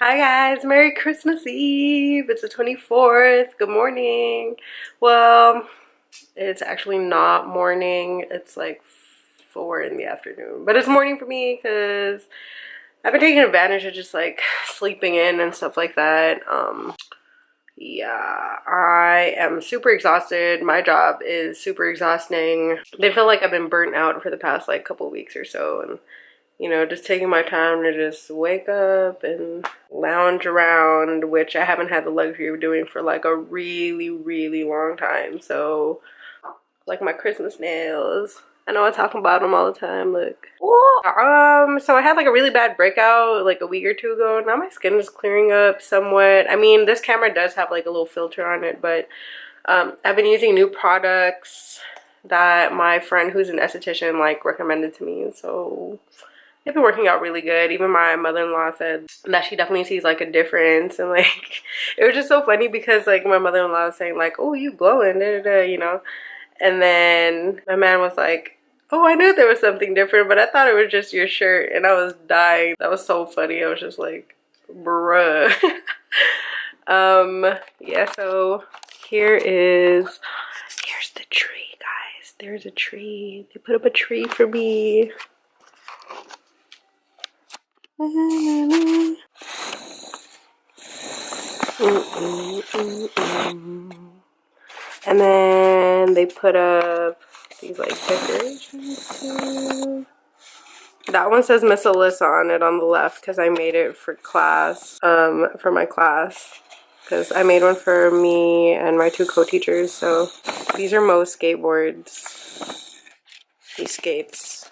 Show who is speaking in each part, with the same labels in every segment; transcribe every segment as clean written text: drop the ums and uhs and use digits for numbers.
Speaker 1: Hi guys, Merry Christmas Eve. It's the 24th. Good morning. Well, it's actually not morning. It's like 4 in the afternoon. But it's morning for me because I've been taking advantage of just like sleeping in and stuff like that. Yeah, I am super exhausted. My job is super exhausting. I feel like I've been burnt out for the past like couple weeks or so, and you know, just taking my time to just wake up and lounge around, which I haven't had the luxury of doing for like a really long time. So, like my Christmas nails. I know I talk about them all the time. Look. So I had like a really bad breakout like a week or two ago. Now my skin is clearing up somewhat. I mean, this camera does have like a little filter on it, but I've been using new products that my friend who's an esthetician like recommended to me. So they've been working out really good. Even my mother-in-law said that she definitely sees like a difference, and like it was just so funny because like my mother-in-law was saying like, oh, you glowing, da, da, da, you know, and then my man was like, oh, I knew there was something different, but I thought it was just your shirt, and I was dying. That was so funny. I was just like, bruh. Yeah, so here's the tree, guys. There's a tree. They put up a tree for me. And then they put up these like decorations too. That one says Miss Alyssa on it on the left because I made it for class, for my class, because I made one for me and my 2 co-teachers. So these are Mo's skateboards, these skates.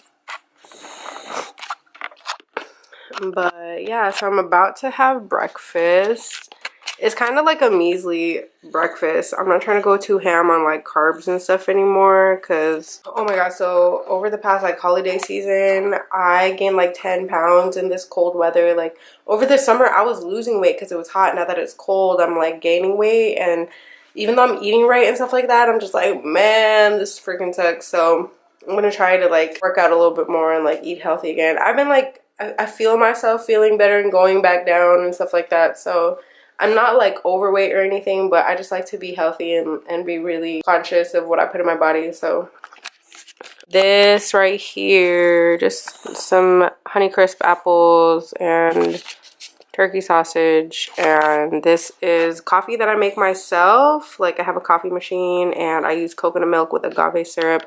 Speaker 1: But yeah, so I'm about to have breakfast. It's kind of like a measly breakfast. I'm not trying to go too ham on like carbs and stuff anymore because, oh my god, so over the past like holiday season, I gained like 10 pounds in this cold weather. Like over the summer, I was losing weight because it was hot. Now that it's cold, I'm like gaining weight, and even though I'm eating right and stuff like that, I'm just like, man, this freaking sucks. So I'm gonna try to like work out a little bit more and like eat healthy again. I've been like, I feel myself feeling better and going back down and stuff like that. So I'm not like overweight or anything, but I just like to be healthy and be really conscious of what I put in my body. So this right here, just some Honeycrisp apples and turkey sausage, and this is coffee that I make myself. Like I have a coffee machine and I use coconut milk with agave syrup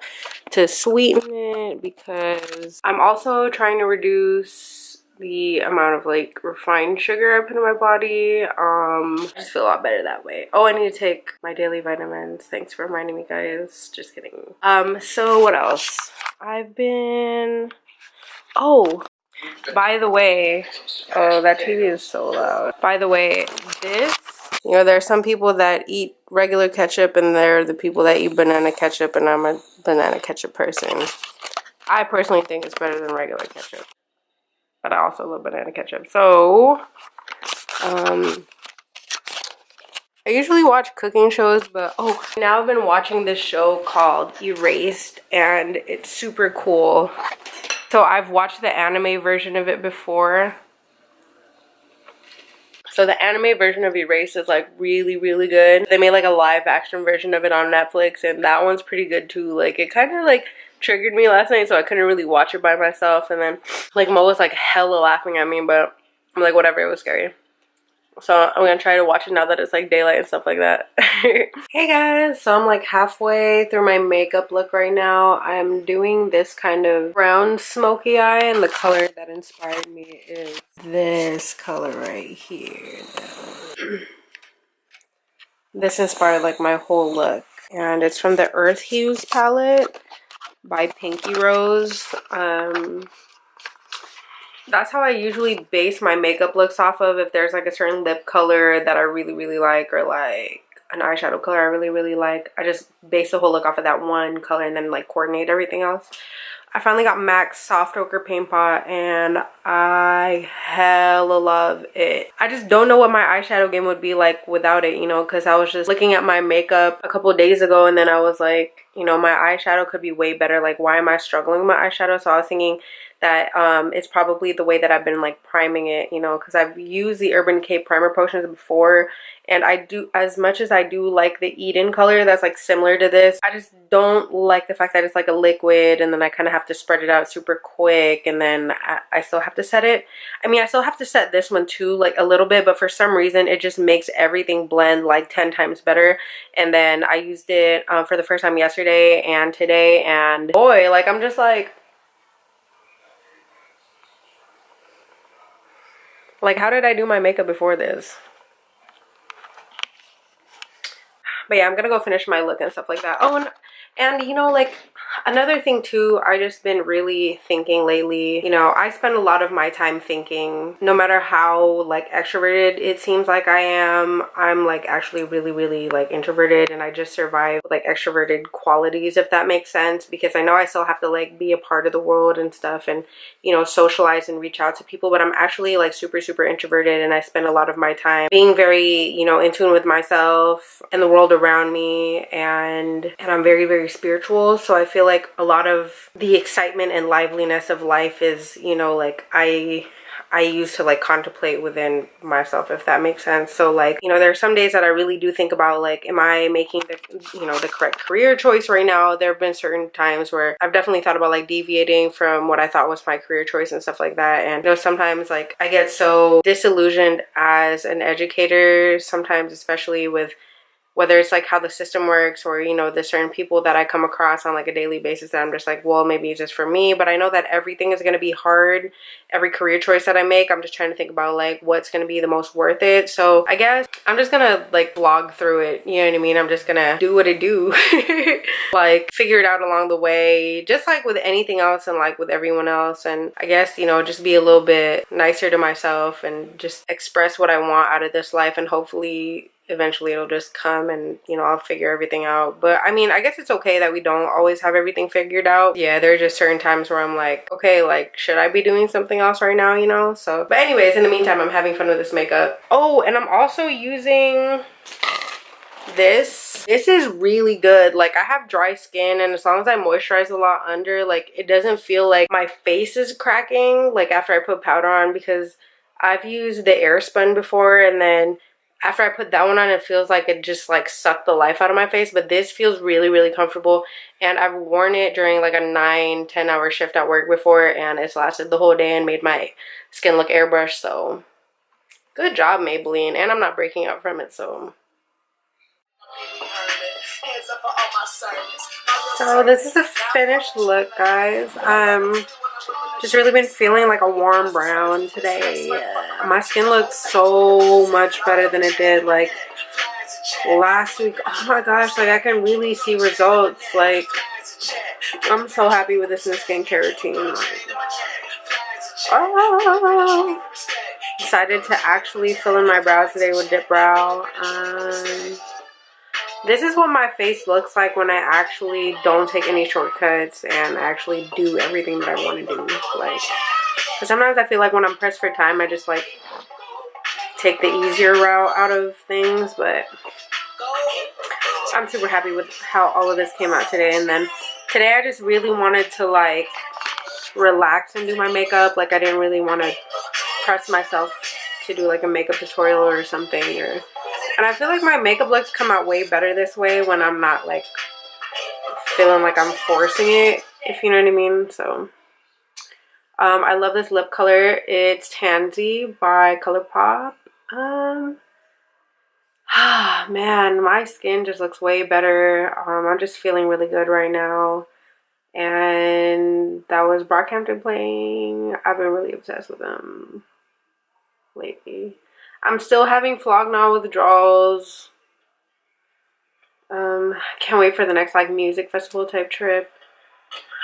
Speaker 1: to sweeten it because I'm also trying to reduce the amount of like refined sugar I put in my body. I just feel a lot better that way. Oh, I need to take my daily vitamins. Thanks for reminding me, guys. Just kidding. So what else? I've been, oh, by the way, oh, that TV is so loud. By the way, this, you know, there are some people that eat regular ketchup and there are the people that eat banana ketchup, and I'm a banana ketchup person. I personally think it's better than regular ketchup, but I also love banana ketchup. So, I usually watch cooking shows, but oh, now I've been watching this show called Erased, and it's super cool. So I've watched the anime version of it before. So the anime version of Erased is like really good. They made like a live action version of it on Netflix, and that one's pretty good too. Like it kind of like triggered me last night, so I couldn't really watch it by myself. And then like Mo was like hella laughing at me, but I'm like, whatever, it was scary. So I'm gonna try to watch it now that it's like daylight and stuff like that. Hey guys, so I'm like halfway through my makeup look right now. I'm doing this kind of brown smoky eye, and the color that inspired me is this color right here. This inspired like my whole look, and it's from the Earth Hues palette by Pinky Rose. That's how I usually base my makeup looks off of. If there's like a certain lip color that I really like, or like an eyeshadow color I really like, I just base the whole look off of that one color and then like coordinate everything else. I finally got MAC's Soft Ochre Paint Pot, and I hella love it. I just don't know what my eyeshadow game would be like without it, you know, because I was just looking at my makeup a couple of days ago, and then I was like, you know, my eyeshadow could be way better. Like, why am I struggling with my eyeshadow? So I was thinking that it's probably the way that I've been like priming it, you know, because I've used the Urban Decay primer potions before, and I do, as much as I do like the Eden color that's like similar to this, I just don't like the fact that it's like a liquid and then I kind of have to spread it out super quick, and then I still have to set it. I mean, I still have to set this one too, like a little bit, but for some reason it just makes everything blend like 10 times better. And then I used it for the first time yesterday and today, and boy, like I'm just like how did I do my makeup before this? But yeah, I'm gonna go finish my look and stuff like that. Oh, and you know, like another thing too, I just been really thinking lately, you know, I spend a lot of my time thinking. No matter how like extroverted it seems like I am, I'm like actually really like introverted, and I just survive like extroverted qualities, if that makes sense, because I know I still have to like be a part of the world and stuff, and you know, socialize and reach out to people, but I'm actually like super introverted, and I spend a lot of my time being very, you know, in tune with myself and the world around me, and I'm very spiritual. So I feel like a lot of the excitement and liveliness of life is, you know, like I used to like contemplate within myself, if that makes sense. So like, you know, there are some days that I really do think about like, am I making the, you know, the correct career choice right now? There have been certain times where I've definitely thought about like deviating from what I thought was my career choice and stuff like that. And you know, sometimes like I get so disillusioned as an educator, sometimes especially with whether it's like how the system works, or, you know, the certain people that I come across on like a daily basis that I'm just like, well, maybe it's just for me. But I know that everything is going to be hard. Every career choice that I make, I'm just trying to think about like what's going to be the most worth it. So I guess I'm just going to like vlog through it. You know what I mean? I'm just going to do what I do. Like figure it out along the way, just like with anything else and like with everyone else. And I guess, you know, just be a little bit nicer to myself and just express what I want out of this life, and hopefully eventually it'll just come, and you know, I'll figure everything out. But I mean, I guess it's okay that we don't always have everything figured out. Yeah, there are just certain times where I'm like, okay, like should I be doing something else right now, you know? So but anyways, in the meantime, I'm having fun with this makeup. Oh, and I'm also using this is really good. Like I have dry skin, and as long as I moisturize a lot under, like it doesn't feel like my face is cracking like after I put powder on, because I've used the Airspun before, and then after I put that one on, it feels like it just like sucked the life out of my face. But this feels really comfortable, and I've worn it during like a 9-10 hour shift at work before, and it's lasted the whole day and made my skin look airbrushed. So good job, Maybelline. And I'm not breaking out from it. So this is a finished look, guys. Just really been feeling like a warm brown today. My skin looks so much better than it did like last week. Oh my gosh, like I can really see results. Like I'm so happy with this new skincare routine. Like, oh, decided to actually fill in my brows today with Dip Brow. This is what my face looks like when I actually don't take any shortcuts and actually do everything that I want to do. Like, because sometimes I feel like when I'm pressed for time, I just like take the easier route out of things. But I'm super happy with how all of this came out today. And then today I just really wanted to like relax and do my makeup. Like I didn't really want to press myself to do like a makeup tutorial or something, and I feel like my makeup looks come out way better this way when I'm not like feeling like I'm forcing it, if you know what I mean. So I love this lip color. It's Tansy by ColourPop. Man, my skin just looks way better. I'm just feeling really good right now. And that was Brockhampton playing. I've been really obsessed with them lately. I'm still having Flognaw withdrawals. Can't wait for the next like music festival type trip.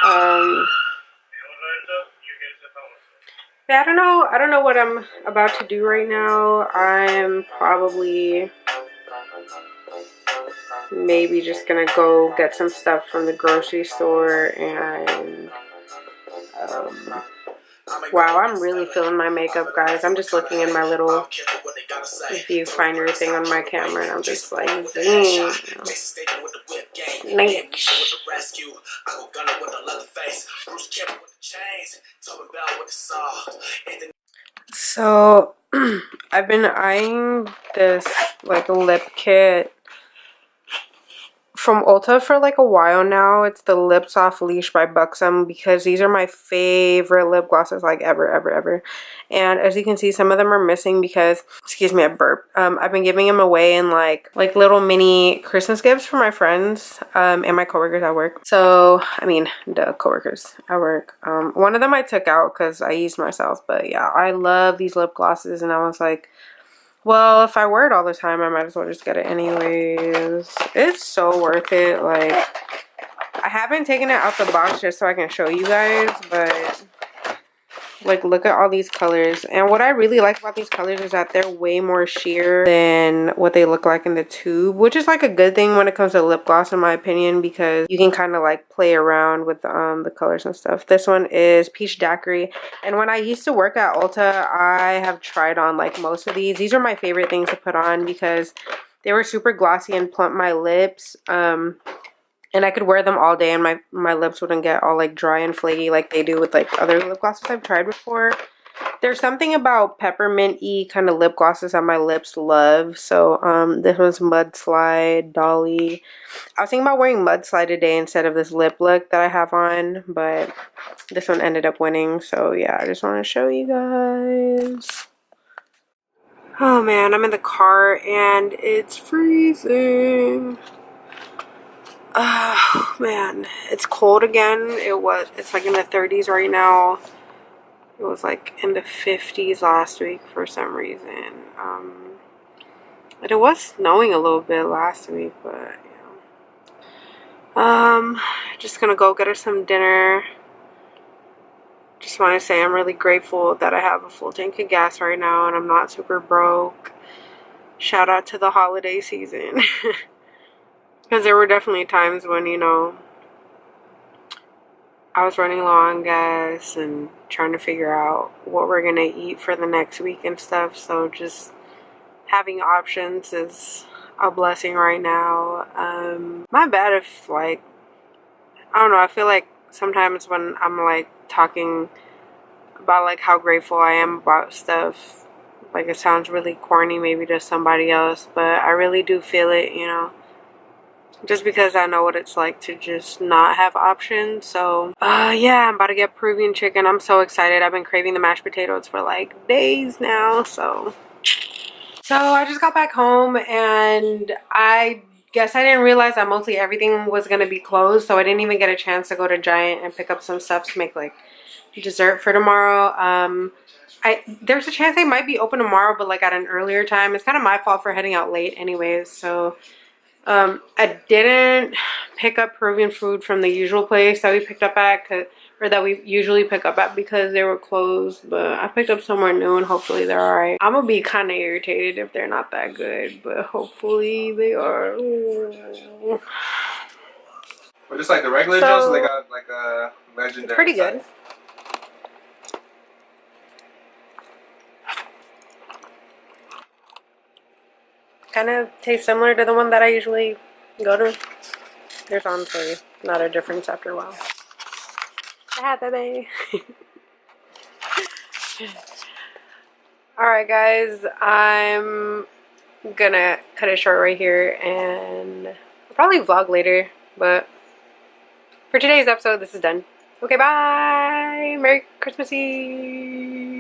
Speaker 1: Yeah, I don't know what I'm about to do right now. I'm probably maybe just gonna go get some stuff from the grocery store, and wow, I'm really feeling my makeup, guys. I'm just looking in my little viewfinder thing on my camera, and I'm just like, snitch. So I've been eyeing this like lip kit from Ulta for like a while now. It's the Lips Off Leash by Buxom, because these are my favorite lip glosses like ever. And as you can see, some of them are missing because, excuse me, I burped. I've been giving them away in like little mini Christmas gifts for my friends and my coworkers at work. So I mean the coworkers at work. One of them I took out because I used myself, but yeah, I love these lip glosses, and I was like, well, if I wear it all the time, I might as well just get it anyways. It's so worth it. Like, I haven't taken it out the box just so I can show you guys, but like, look at all these colors. And what I really like about these colors is that they're way more sheer than what they look like in the tube, which is like a good thing when it comes to lip gloss in my opinion, because you can kind of like play around with the colors and stuff. This one is Peach Daiquiri, and when I used to work at Ulta, I have tried on like most of these. These are my favorite things to put on because they were super glossy and plump my lips. And I could wear them all day and my lips wouldn't get all like dry and flaky like they do with like other lip glosses I've tried before. There's something about peppermint-y kind of lip glosses that my lips love. So this one's Mudslide, Dolly. I was thinking about wearing Mudslide today instead of this lip look that I have on, but this one ended up winning. So yeah, I just want to show you guys. Oh man, I'm in the car and it's freezing. Oh man, it's cold again. It's like in the 30s right now. It was like in the 50s last week for some reason. And it was snowing a little bit last week, but just gonna go get her some dinner. Just want to say I'm really grateful that I have a full tank of gas right now and I'm not super broke. Shout out to the holiday season. Because there were definitely times when, you know, I was running low on gas and trying to figure out what we're going to eat for the next week and stuff. So just having options is a blessing right now. My bad if, like, I don't know, I feel like sometimes when I'm, like, talking about, like, how grateful I am about stuff, like, it sounds really corny maybe to somebody else, but I really do feel it, you know. Just because I know what it's like to just not have options. So, yeah, I'm about to get Peruvian chicken. I'm so excited. I've been craving the mashed potatoes for like days now. So I just got back home and I guess I didn't realize that mostly everything was going to be closed. So I didn't even get a chance to go to Giant and pick up some stuff to make like dessert for tomorrow. There's a chance they might be open tomorrow, but like at an earlier time. It's kind of my fault for heading out late anyways. So I didn't pick up Peruvian food from the usual place that we picked up at, or that we usually pick up at, because they were closed, but I picked up somewhere new and hopefully they're alright. I'm gonna be kind of irritated if they're not that good, but hopefully they are.
Speaker 2: But just like the regular Jones, so they got like a legendary.
Speaker 1: Pretty good. Kind of tastes similar to the one that I usually go to. There's honestly not a difference after a while. Ah, baby. Alright guys, I'm gonna cut it short right here and I'll probably vlog later, but for today's episode this is done. Okay, bye! Merry Christmas Eve!